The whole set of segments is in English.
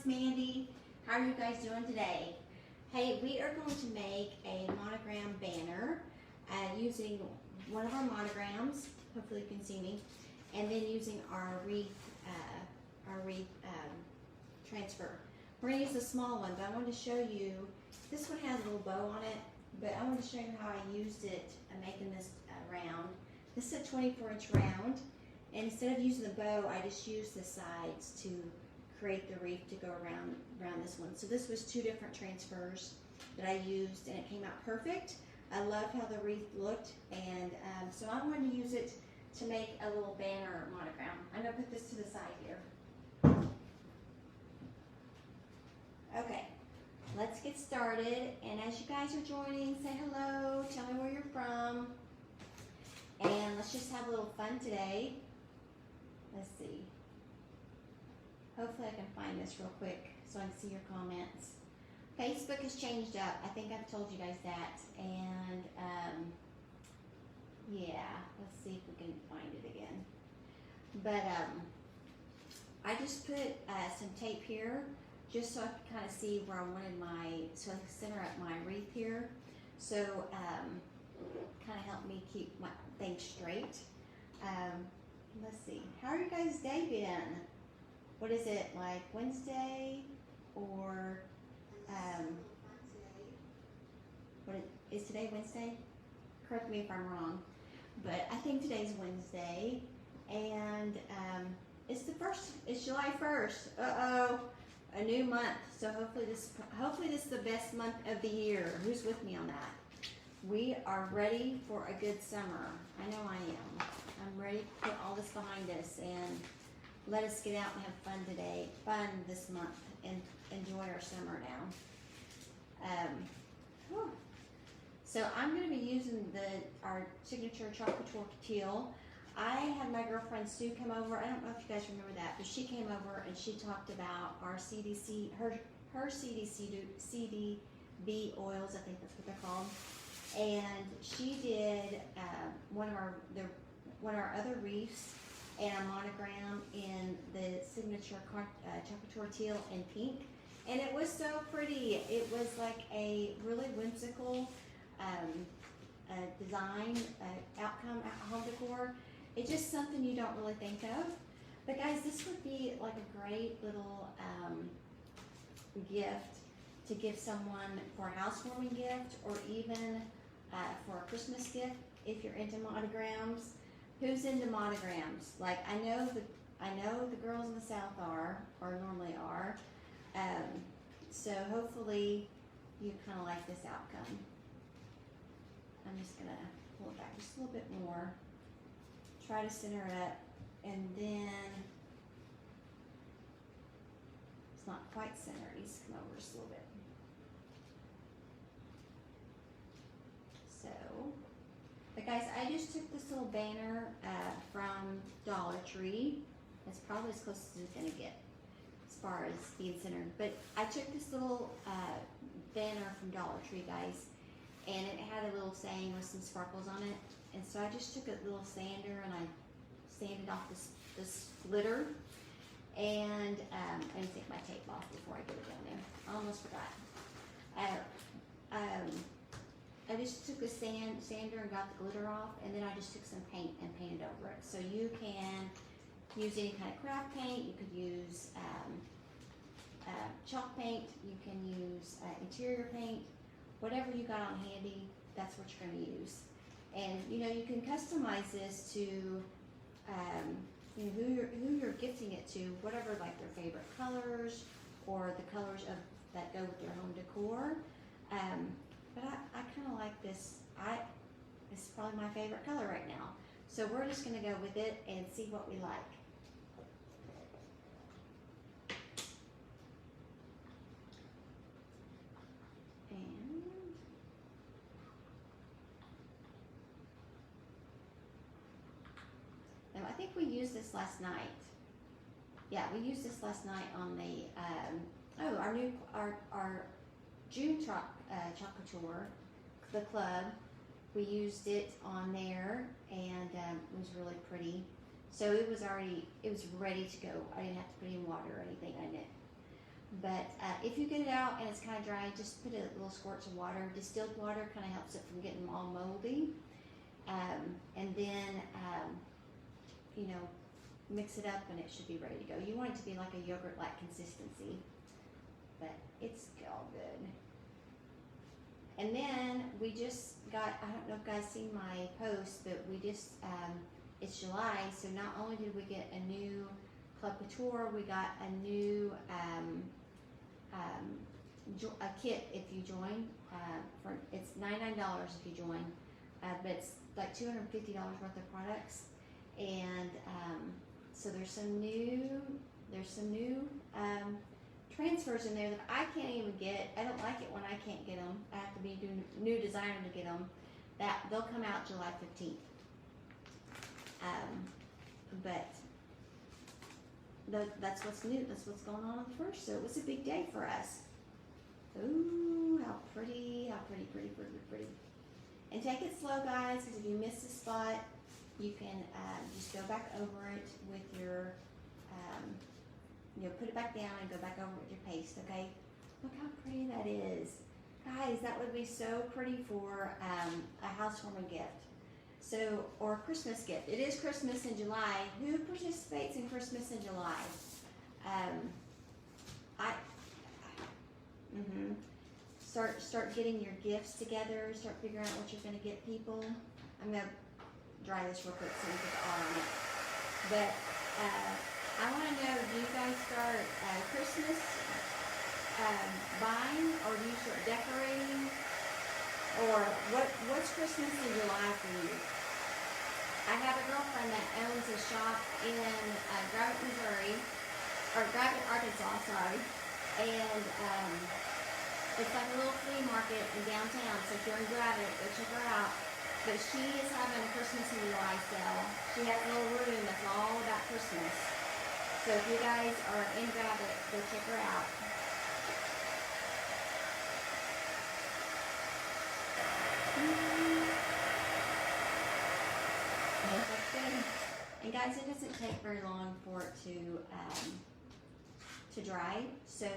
it's Mandy. How are you guys doing today? Hey, we are going to make a monogram banner using one of our monograms. Hopefully you can see me. And then using our wreath transfer. We're going to use the small one, but I wanted to show you, this one has a little bow on it, but I wanted to show you how I used it making this round. This is a 24-inch round, and instead of using the bow, I just used the sides to create the wreath to go around this one. So this was two different transfers that I used, and it came out perfect. I loved how the wreath looked, and so I'm going to use it to make a little banner monogram. I'm going to put this to the side here. Okay, let's get started, and as you guys are joining, say hello, tell me where you're from, and let's just have a little fun today. Let's see. Hopefully I can find this real quick so I can see your comments. Facebook has changed up. I think I've told you guys that, and yeah, let's see if we can find it again. But I just put some tape here just so I could kind of see where I wanted so I can center up my wreath here. So kind of help me keep my things straight. Let's see, how are you guys' day been? What is it, like Wednesday or is today Wednesday? Correct me if I'm wrong, but I think today's Wednesday, and it's July 1st. A new month. So hopefully this is the best month of the year. Who's with me on that? We are ready for a good summer. I know I am. I'm ready to put all this behind us and let us get out and have fun this month, and enjoy our summer now. So I'm going to be using our signature Chalk Couture teal. I had my girlfriend Sue come over. I don't know if you guys remember that, but she came over and she talked about our CDC, her CDB oils, I think that's what they're called. And she did one of our other wreaths and a monogram in the signature Chalk Couture teal in pink, and it was so pretty. It was like a really whimsical design outcome at home decor. It's just something you don't really think of. But guys, this would be like a great little gift to give someone for a housewarming gift, or even for a Christmas gift if you're into monograms. Who's into monograms? Like I know the girls in the South are, or normally are. So hopefully you kind of like this outcome. I'm just gonna pull it back just a little bit more. Try to center it up, and then it's not quite centered. It needs to come over just a little bit. So, but guys, I just took this little banner from Dollar Tree. It's probably as close as it's gonna get as far as being centered. But I took this little banner from Dollar Tree, guys, and it had a little saying with some sparkles on it. And so I just took a little sander and I sanded off this glitter. And I'm going to take my tape off before I get it down there. I almost forgot. I just took a sander and got the glitter off, and then I just took some paint and painted over it. So you can use any kind of craft paint. You could use chalk paint. You can use interior paint. Whatever you got on handy, that's what you're going to use. And you know, you can customize this to you know, who you're gifting it to, whatever, like their favorite colors or the colors that go with their home decor. But I kind of like this. It's probably my favorite color right now. So we're just going to go with it and see what we like. I think we used this last night. Yeah, we used this last night on the our June Chalk Couture, the club. We used it on there, and it was really pretty. So it was ready to go. I didn't have to put any water or anything in it. But if you get it out and it's kind of dry, just put a little squirts of water. Distilled water kind of helps it from getting all moldy. And then, you know, mix it up and it should be ready to go. You want it to be like a yogurt-like consistency, but it's all good. And then we just got, I don't know if you guys seen my post, but we just, it's July, so not only did we get a new Chalk Couture, we got a new a kit if you join. It's $99 if you join, but it's like $250 worth of products. And so there's some new transfers in there that I can't even get. I don't like it when I can't get them. I have to be doing new designer to get them. That they'll come out July 15th. But that's what's new. That's what's going on the first. So it was a big day for us. Ooh, how pretty, how pretty, pretty, pretty, pretty. And take it slow, guys, because if you miss a spot, you can just go back over it with your, you know, put it back down and go back over it with your paste, okay? Look how pretty that is. Guys, that would be so pretty for a housewarming gift. So, or a Christmas gift. It is Christmas in July. Who participates in Christmas in July? Start getting your gifts together. Start figuring out what you're going to get people. I'm going to dry this real quick so we get the R on it. But I want to know, do you guys start Christmas buying, or do you start decorating? Or what's Christmas in July for you? I have a girlfriend that owns a shop in Gravette, Missouri, or Gravette, Arkansas, sorry. And it's like a little flea market in downtown, so if you're in Gravette, go check her out. But she is having a Christmas in July sale. She has a little room that's all about Christmas. So if you guys are in Gravette, go check her out. And guys, it doesn't take very long for it to dry. So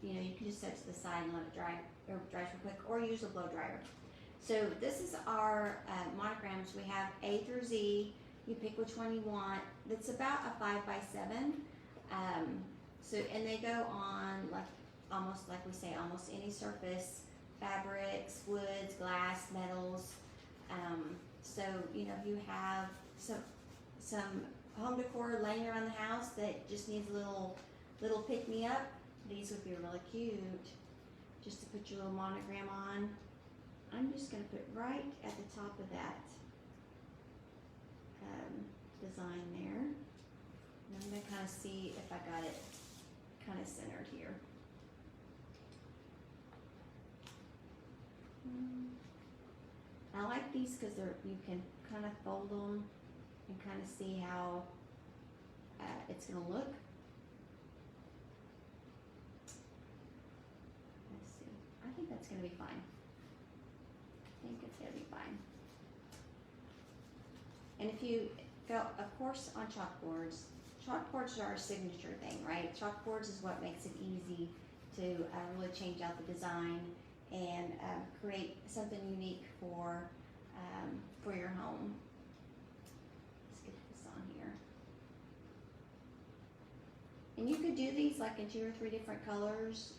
you know, you can just set it to the side and let it dry, or dry real quick, or use a blow dryer. So this is our monograms. We have A through Z. You pick which one you want. It's about a 5x7. So, and they go on like almost, like we say, almost any surface, fabrics, woods, glass, metals. So, you know, if you have some home decor laying around the house that just needs a little pick me up, these would be really cute. Just to put your little monogram on. I'm just going to put right at the top of that design there. And I'm going to kind of see if I got it kind of centered here. I like these because you can kind of fold them and kind of see how it's going to look. Let's see. I think that's going to be fine. I think it's going to be fine. And if you go, of course, on chalkboards are our signature thing, right? Chalkboards is what makes it easy to really change out the design and create something unique for your home. Let's get this on here. And you could do these like in 2 or 3 different colors.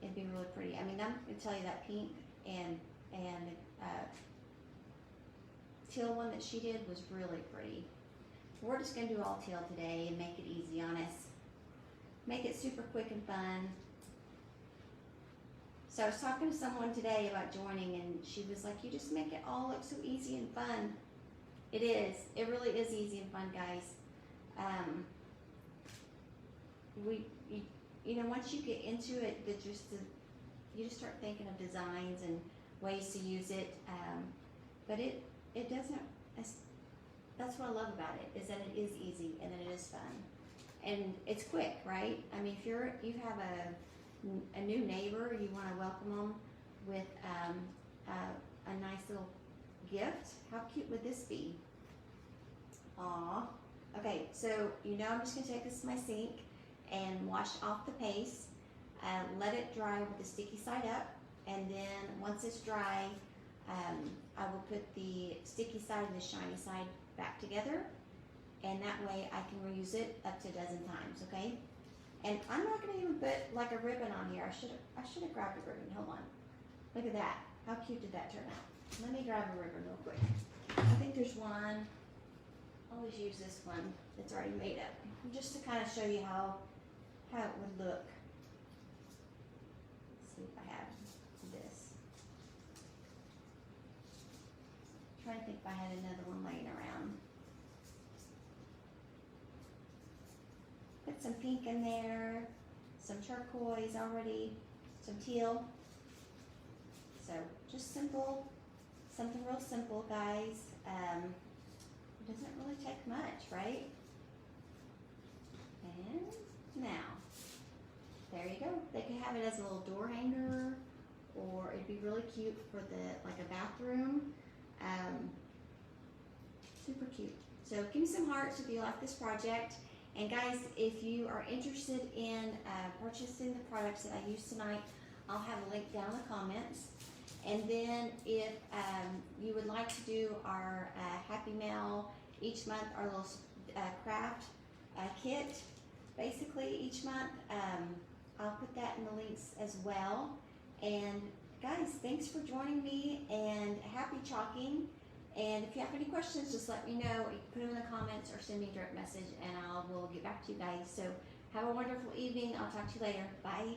It'd be really pretty. I mean, I'm going to tell you that pink and teal one that she did was really pretty. We're just going to do all teal today and make it easy on us. Make it super quick and fun. So I was talking to someone today about joining, and she was like, you just make it all look so easy and fun. It is. It really is easy and fun, guys. You know, once you get into it, you just start thinking of designs and ways to use it. But it doesn't, that's what I love about it, is that it is easy and that it is fun. And it's quick, right? I mean, if you have a new neighbor, you want to welcome them with a nice little gift. How cute would this be? Aw. Okay, so you know I'm just going to take this to my sink, and wash off the paste. Let it dry with the sticky side up, and then once it's dry, I will put the sticky side and the shiny side back together, and that way I can reuse it up to a dozen times, okay? And I'm not gonna even put like a ribbon on here. I should have grabbed a ribbon. Hold on. Look at that. How cute did that turn out? Let me grab a ribbon real quick. I think there's one. I always use this one that's already made up, just to kind of show you how it would look. Let's see if I have this. I'm trying to think if I had another one laying around. Put some pink in there, some turquoise already, some teal. So just simple, something real simple, guys. It doesn't really take much, right? And now, there you go. They could have it as a little door hanger, or it'd be really cute for like a bathroom. Super cute. So give me some hearts if you like this project. And guys, if you are interested in purchasing the products that I used tonight, I'll have a link down in the comments. And then if you would like to do our Happy Mail each month, our little craft kit, basically each month, I'll put that in the links as well. And guys, thanks for joining me, and happy chalking. And if you have any questions, just let me know. You can put them in the comments or send me a direct message, and I will get back to you guys. So have a wonderful evening. I'll talk to you later. Bye.